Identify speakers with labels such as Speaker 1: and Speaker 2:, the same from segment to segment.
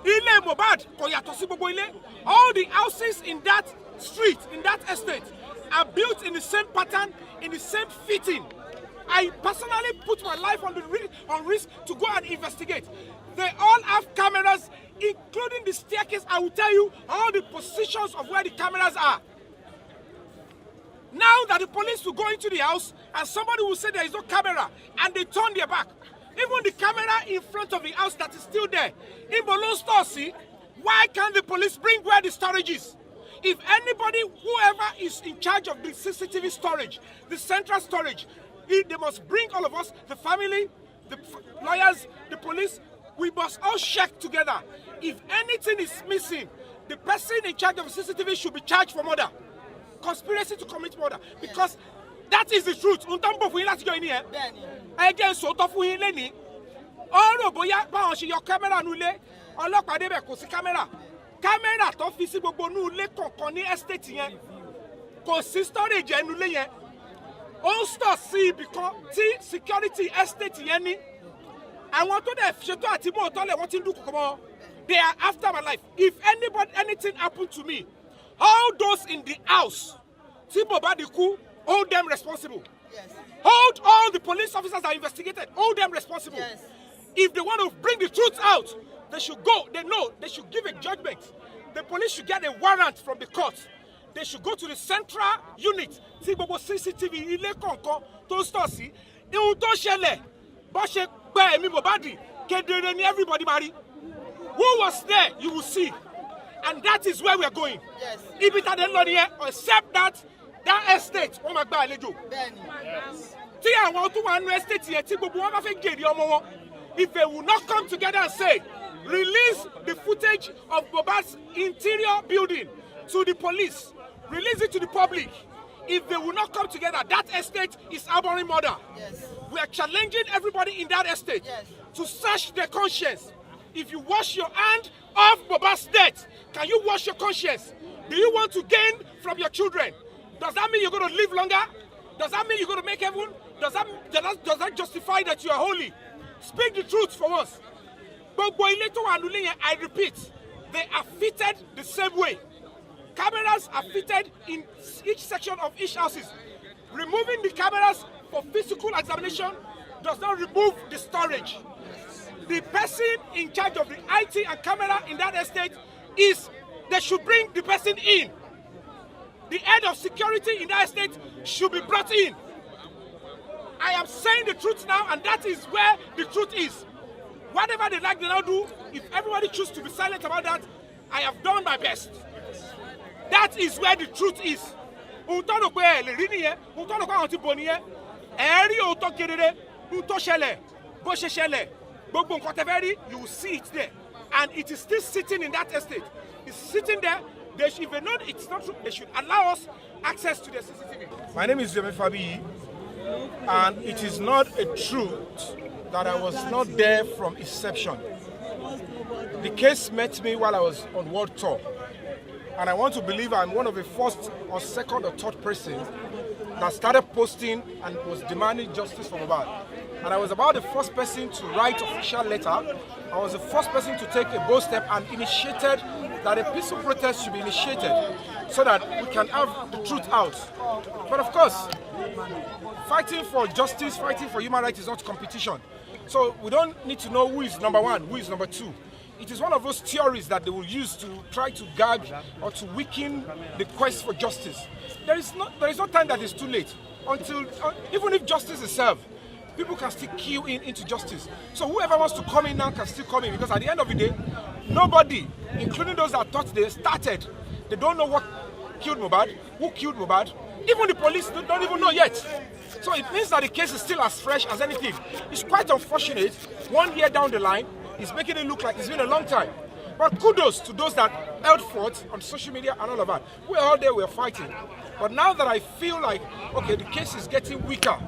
Speaker 1: Ilé Mohbad kò yàtọ̀ sí gbogbo ilé. All the houses in that street, in that estate, are built in the same pattern, in the same fitting. I personally put my life on risk to go and investigate. They all have cameras, including the staircase. I will tell you all the positions of where the cameras are. Now that the police will go into the house and somebody will say there is no camera and they turn their back, even the camera in front of the house that is still there, in Bolon store, see, why can't the police bring where the storage is? If anybody, whoever is in charge of the CCTV storage, the central storage, they must bring all of us, the family, the lawyers, the police. We must all check together. If anything is missing, the person in charge of the CCTV should be charged for murder. Conspiracy to commit murder. Because that is the truth. Untambo fún yín láti jọ yín yẹn. Ẹ jẹ́ n sòótọ́ fún yín lẹ́ni. Ọ̀rọ̀ bóyá báwọn ṣe yọ kámẹ́rà nulẹ̀, ọlọ́pàá débẹ̀ kò sí kámẹ́rà. Kámẹ́rà tó fi sí gbogbo nulẹ̀ kọ̀ọ̀kan ní estate yẹn. Kò sí storage ẹnu lé yẹn. Ó ń stọ̀ sí ibì kan tí security estate yẹn ní. Àwọn tó dẹ̀ ṣètò àti mú òtọ́lẹ̀ wọ́n ti ń dúnkù kọ́. They are after my life. If anything happened to me, all those in the house, tí Mohbad kú, hold them responsible.
Speaker 2: Yes.
Speaker 1: Hold all the police officers that investigated, hold them responsible.
Speaker 2: Yes.
Speaker 1: If they want to bring the truth out, they should go. They know they should give a judgment. The police should get a warrant from the court. They should go to the central unit. See gbogbo CCTV ilé kọ̀ọ̀kan tó ń stọ̀ sí. Ihun tó ṣẹlẹ̀ bó ṣe gbé ẹ̀mí Mohbad kedere ni everybody máa rí. Who was there, you will see. And that is where we are going.
Speaker 2: Yes.
Speaker 1: Ibi tá a dé lọ nìyẹn, except that estate wọ́n máa gba àlejò.
Speaker 2: Yes.
Speaker 1: Tí àwọn tó wà nínú estate yẹn tí gbogbo wọn bá fẹ́ gèrè ọmọ wọn, if they will not come together and say, release the footage of Mohbad's interior building to the police, release it to the public. If they will not come together, that estate is harboring murder.
Speaker 2: Yes.
Speaker 1: We are challenging everybody in that estate to search their conscience. If you wash your hand off Mohbad's death, can you wash your conscience? Do you want to gain from your children? Does that mean you're going to live longer? Does that mean you're going to make heaven? Does that justify that you are holy? Speak the truth for once. I repeat, they are fitted the same way. Cameras are fitted in each section of each houses. Removing the cameras for physical examination does not remove the storage. The person in charge of the IT and camera in that estate they should bring the person in. The head of security in that estate should be brought in. I am saying the truth now, and that is where the truth is. Whatever they like, they now do. If everybody chooses to be silent about that, I have done my best. That is where the truth is. You will see it there. And it is still sitting in that estate. It's sitting there. If they know it's not true, they should allow us access to the CCTV. My name is Yomi Fabiyi, and it is not a truth that I was not there from inception. The case met me while I was on world tour, and I want to believe I'm one of the first or second or third person that started posting and was demanding justice for Mohbad. And I was about the first person to write official letter. I was the first person to take a bold step and initiated that a peaceful protest should be initiated so that we can have the truth out. But of course, fighting for justice, fighting for human rights is not competition. So we don't need to know who is number one, who is number two. It is one of those theories that they will use to try to gag or to weaken the quest for justice. There is no time that is too late. Even if justice is served, people can still queue into justice. So whoever wants to come in now can still come in, because at the end of the day, nobody, including those that thought they started, they don't know what killed Mohbad, who killed Mohbad. Even the police don't even know yet. So it means that the case is still as fresh as anything. It's quite unfortunate. 1 year down the line, it's making it look like it's been a long time. But kudos to those that held forth on social media and all of that. We're all there, we're fighting. But now that I feel like, okay, the case is getting weaker,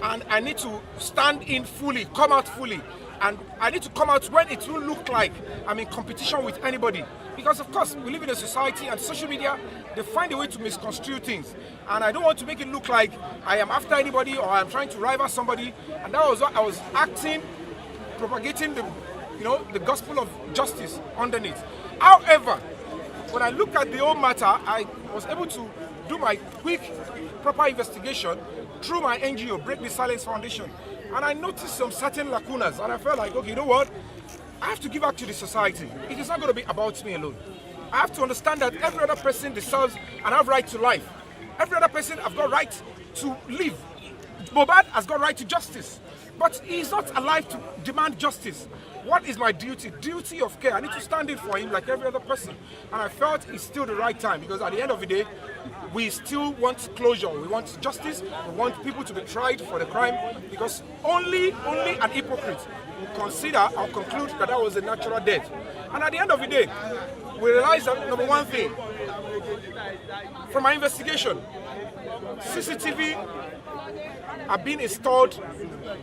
Speaker 1: and I need to stand in fully, come out fully. And I need to come out when it will look like I'm in competition with anybody. Because of course, we live in a society, and social media, they find a way to misconstrue things. And I don't want to make it look like I am after anybody or I'm trying to rival somebody. And that was what I was acting, propagating the the gospel of justice underneath. However, when I look at the whole matter, I was able to do my quick, proper investigation through my NGO, Break the Silence Foundation, and I noticed some certain lacunas, and I felt like, okay, you know what? I have to give back to the society. It is not going to be about me alone. I have to understand that every other person deserves and have right to life. Every other person has got right to live. Mohbad has got right to justice, but he is not alive to demand justice. What is my duty? Duty of care. I need to stand in for him like every other person. And I felt it's still the right time, because at the end of the day, we still want closure. We want justice. We want people to be tried for the crime, because only an hypocrite will consider or conclude that that was a natural death. And at the end of the day, we realize that, number one thing, from my investigation, CCTV are being installed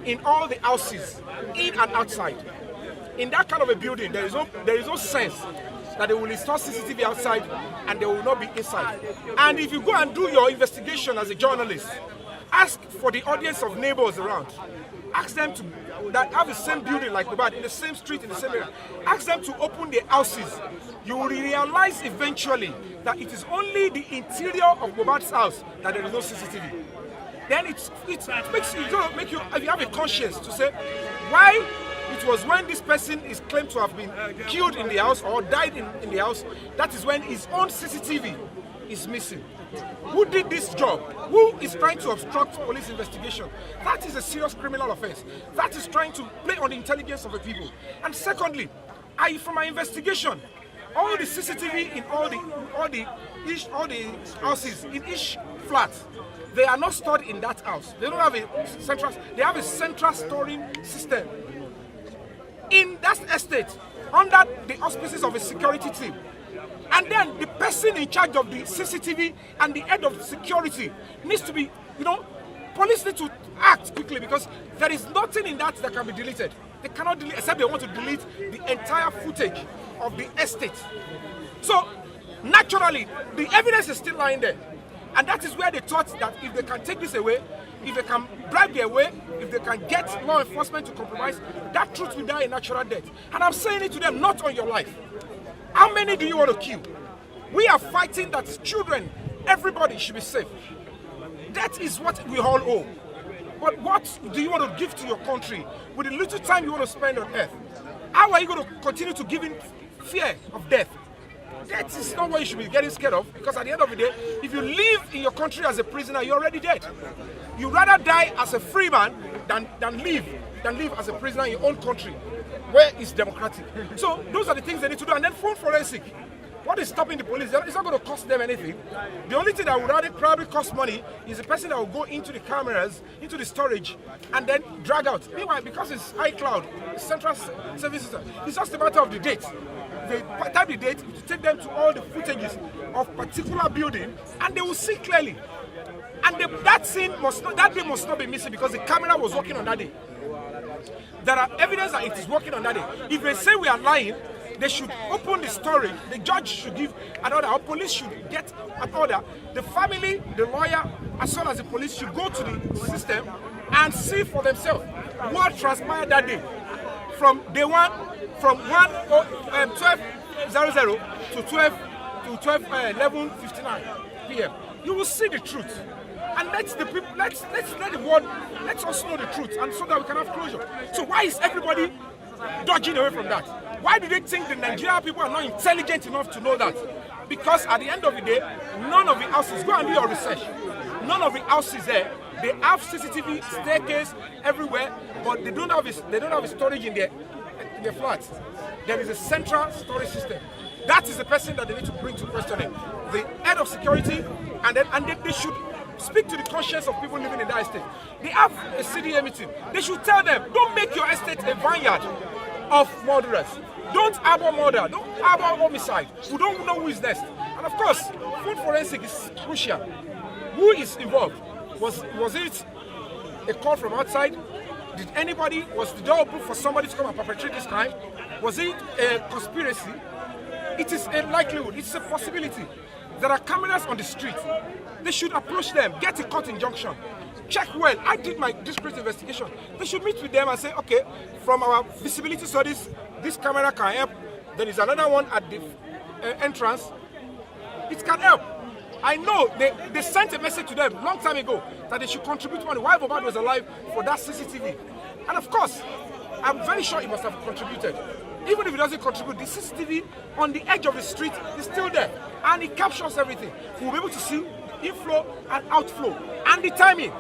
Speaker 1: in all the houses, in and outside. In that kind of a building, there is no sense that they will install CCTV outside and they will not be inside. And if you go and do your investigation as a journalist, ask for the audience of neighbors around. Ask them that have the same building like Mohbad, in the same street, in the same area. Ask them to open their houses. You will realize eventually that it is only the interior of Mohbad's house that there is no CCTV. Then it makes you, make you, if you have a conscience to say why it was when this person is claimed to have been killed in the house or died in the house, that is when his own CCTV is missing. Who did this job? Who is trying to obstruct police investigation? That is a serious criminal offense. That is trying to play on the intelligence of the people. And secondly, from my investigation, all the CCTV in all the houses in each flat, they are not stored in that house. They don't have a central. They have a central storing system in that estate under the auspices of a security team. And then the person in charge of the CCTV and the head of security needs to be, police need to act quickly, because there is nothing in that can be deleted. They cannot delete, except they want to delete the entire footage of the estate. So, naturally, the evidence is still lying there. And that is where they thought that if they can take this away, if they can bribe their way, if they can get law enforcement to compromise, that truth will die a natural death. And I'm saying it to them, not on your life. How many do you want to kill? We are fighting that children, everybody should be safe. That is what we all owe. But what do you want to give to your country with the little time you want to spend on earth? How are you going to continue to give in fear of death? That is not what you should be getting scared of, because at the end of the day, if you live in your country as a prisoner, you're already dead. You rather die as a free man than live as a prisoner in your own country, where it's democratic. So those are the things they need to do. And then phone forensic. What is stopping the police? It's not going to cost them anything. The only thing that would probably cost money is the person that will go into the cameras, into the storage, and then drag out. Meanwhile, because it's iCloud, it's central service system, it's just a matter of the date. They type the date, to take them to all the footages of particular building, and they will see clearly. And that day must not be missing, because the camera was working on that day. There are evidence that it is working on that day. If they say we are lying, they should open the story. The judge should give an order, or police should get an order. The family, the lawyer, as well as the police should go to the system and see for themselves what transpired that day. From day one, from 12:00 to 11:59 p.m. You will see the truth. And let the world, let us know the truth, and so that we can have closure. So why is everybody dodging away from that? Why do they think the Nigerian people are not intelligent enough to know that? Because at the end of the day, none of the houses, go and do your research, none of the houses there, they have CCTV staircase everywhere, but they don't have a storage in their flats. There is a central storage system. That is the person that they need to bring to questioning. The head of security, and they should speak to the conscience of people living in that estate. They have a CDA meeting. They should tell them, don't make your estate a vineyard of murderers. Don't harbor murder. Don't harbor homicide. We don't know who is next. And of course, food forensic is crucial. Who is involved? Was it a call from outside? Was the door open for somebody to come and perpetrate this crime? Was it a conspiracy? It is a likelihood. It's a possibility. There are cameras on the street. They should approach them, get a court injunction. Check well. I did my discreet investigation. They should meet with them and say, okay, from our visibility studies, this camera can help. There is another one at the entrance. It can help. I know they sent a message to them long time ago that they should contribute money while Mohbad was alive for that CCTV. And of course, I'm very sure he must have contributed. Even if he doesn't contribute, the CCTV on the edge of the street is still there. And it captures everything. We'll be able to see inflow and outflow and the timing.